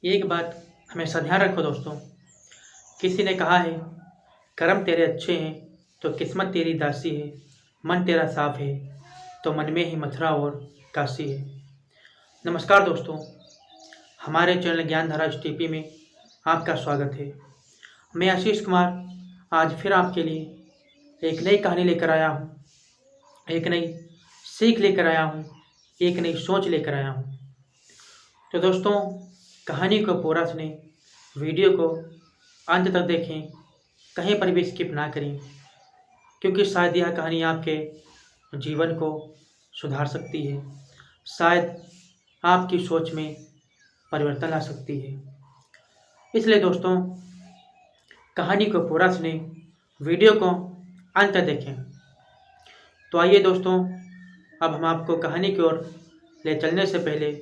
एक बात हमेशा ध्यान रखो दोस्तों। किसी ने कहा है, कर्म तेरे अच्छे हैं तो किस्मत तेरी दासी है, मन तेरा साफ है तो मन में ही मथुरा और काशी है। नमस्कार दोस्तों, हमारे चैनल ज्ञानधारा एसटीपी में आपका स्वागत है। मैं आशीष कुमार आज फिर आपके लिए एक नई कहानी लेकर आया हूँ, एक नई सीख लेकर आया हूँ, एक नई सोच लेकर आया हूँ। तो दोस्तों, कहानी को पूरा सुने, वीडियो को अंत तक देखें, कहीं पर भी स्किप ना करें, क्योंकि शायद यह कहानी आपके जीवन को सुधार सकती है, शायद आपकी सोच में परिवर्तन ला सकती है। इसलिए दोस्तों, कहानी को पूरा सुने, वीडियो को अंत तक देखें। तो आइए दोस्तों, अब हम आपको कहानी की ओर ले चलने से पहले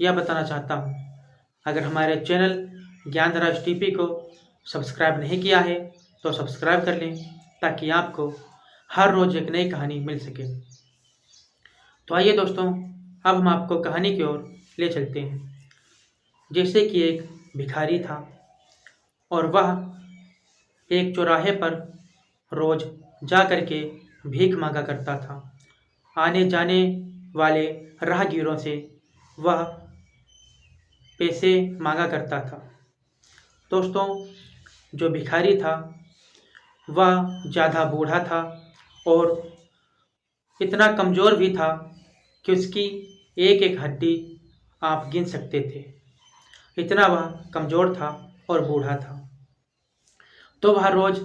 यह बताना चाहता हूँ, अगर हमारे चैनल ज्ञानधारा एसटीपी को सब्सक्राइब नहीं किया है तो सब्सक्राइब कर लें, ताकि आपको हर रोज़ एक नई कहानी मिल सके। तो आइए दोस्तों, अब हम आपको कहानी की ओर ले चलते हैं। जैसे कि एक भिखारी था और वह एक चौराहे पर रोज़ जा कर के भीख मांगा करता था। आने जाने वाले राहगीरों से वह पैसे मांगा करता था। दोस्तों, जो भिखारी था वह ज़्यादा बूढ़ा था और इतना कमज़ोर भी था कि उसकी एक एक हड्डी आप गिन सकते थे, इतना वह कमज़ोर था और बूढ़ा था। तो वह रोज़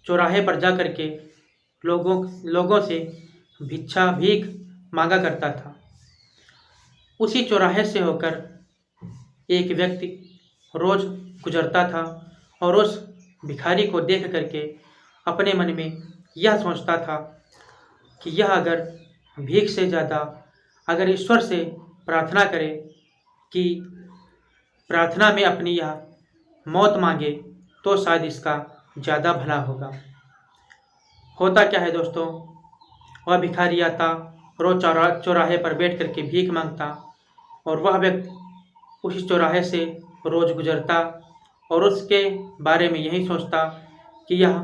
चौराहे पर जा कर के लोगों से भीख मांगा करता था। उसी चौराहे से होकर एक व्यक्ति रोज़ गुजरता था और उस भिखारी को देख करके अपने मन में यह सोचता था कि यह अगर भीख से ज़्यादा अगर ईश्वर से प्रार्थना करे कि प्रार्थना में अपनी यह मौत मांगे तो शायद इसका ज़्यादा भला होगा। होता क्या है दोस्तों, वह भिखारी आता, रोज़ चौराहे पर बैठ करके भीख मांगता और वह व्यक्ति उसी चौराहे से रोज़ गुजरता और उसके बारे में यही सोचता कि यह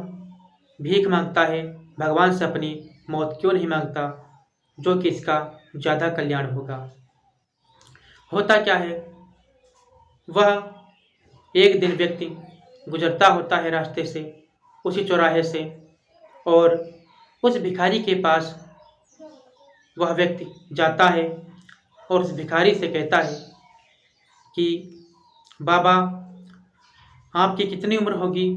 भीख मांगता है, भगवान से अपनी मौत क्यों नहीं मांगता, जो कि इसका ज़्यादा कल्याण होगा। होता क्या है, वह एक दिन व्यक्ति गुजरता होता है रास्ते से, उसी चौराहे से, और उस भिखारी के पास वह व्यक्ति जाता है और उस भिखारी से कहता है कि बाबा, आपकी कितनी उम्र होगी।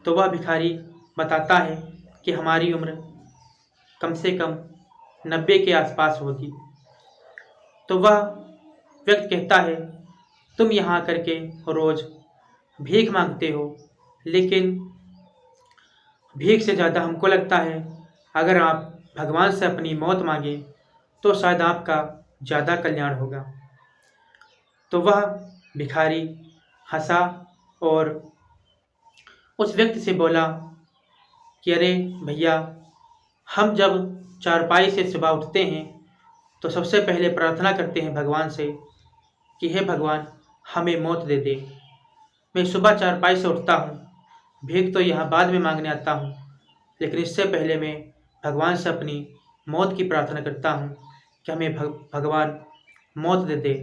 तो वह भिखारी बताता है कि हमारी उम्र कम से कम 90 के आसपास होगी। तो वह व्यक्ति कहता है, तुम यहाँ आकर के रोज़ भीख मांगते हो, लेकिन भीख से ज़्यादा हमको लगता है अगर आप भगवान से अपनी मौत मांगे तो शायद आपका ज़्यादा कल्याण होगा। तो वह भिखारी हंसा और उस व्यक्ति से बोला कि अरे भैया, हम जब चारपाई से सुबह उठते हैं तो सबसे पहले प्रार्थना करते हैं भगवान से कि हे भगवान, हमें मौत दे दे। मैं सुबह चारपाई से उठता हूँ, भीख तो यहाँ बाद में मांगने आता हूँ, लेकिन इससे पहले मैं भगवान से अपनी मौत की प्रार्थना करता हूँ कि हमें भगवान मौत दे दे।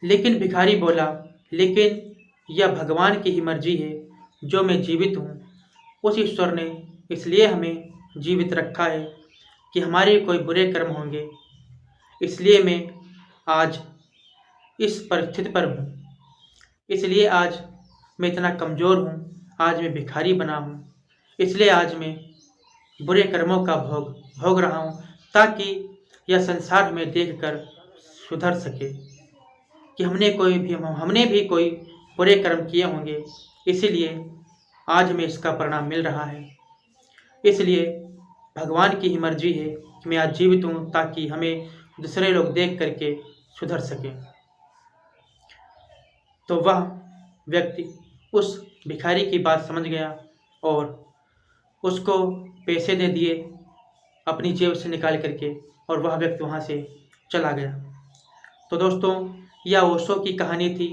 लेकिन भिखारी बोला, लेकिन यह भगवान की ही मर्जी है, जो मैं जीवित हूँ उस ईश्वर ने इसलिए हमें जीवित रखा है कि हमारे कोई बुरे कर्म होंगे, इसलिए मैं आज इस परिस्थिति पर हूँ, इसलिए आज मैं इतना कमज़ोर हूँ, आज मैं भिखारी बना हूँ, इसलिए आज मैं बुरे कर्मों का भोग रहा हूँ, ताकि यह संसार हमें देखकर सुधर सके कि हमने भी कोई बुरे कर्म किए होंगे, इसीलिए आज हमें इसका परिणाम मिल रहा है। इसलिए भगवान की ही मर्जी है कि मैं आज जीवित हूँ, ताकि हमें दूसरे लोग देख करके सुधर सकें। तो वह व्यक्ति उस भिखारी की बात समझ गया और उसको पैसे दे दिए अपनी जेब से निकाल करके, और वह व्यक्ति वहाँ से चला गया। तो दोस्तों, यह ओशो की कहानी थी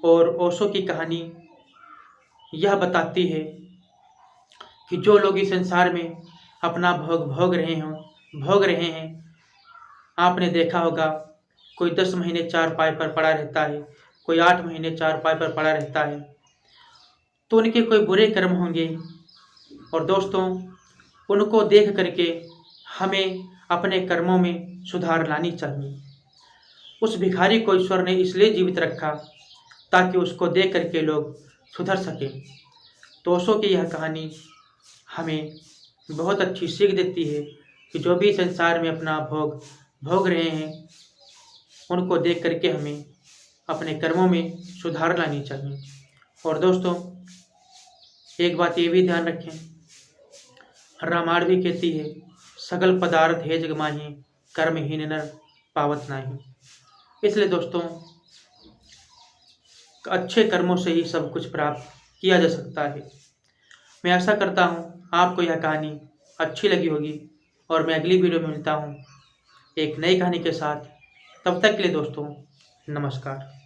और ओशो की कहानी यह बताती है कि जो लोग इस संसार में अपना भोग रहे हैं, आपने देखा होगा कोई 10 महीने चारपाई पर पड़ा रहता है, कोई 8 महीने चारपाई पर पड़ा रहता है, तो उनके कोई बुरे कर्म होंगे। और दोस्तों, उनको देख करके हमें अपने कर्मों में सुधार लानी चाहिए। उस भिखारी को ईश्वर ने इसलिए जीवित रखा ताकि उसको देख करके लोग सुधर सकें। तो ओशो की यह कहानी हमें बहुत अच्छी सीख देती है कि जो भी संसार में अपना भोग रहे हैं, उनको देख करके हमें अपने कर्मों में सुधार लानी चाहिए। और दोस्तों, एक बात ये भी ध्यान रखें, रामायण भी कहती है, सकल पदार्थ है जग माही, कर्महीन नर पावत नाही। इसलिए दोस्तों, अच्छे कर्मों से ही सब कुछ प्राप्त किया जा सकता है। मैं आशा करता हूँ आपको यह कहानी अच्छी लगी होगी और मैं अगली वीडियो में मिलता हूँ एक नई कहानी के साथ। तब तक के लिए दोस्तों, नमस्कार।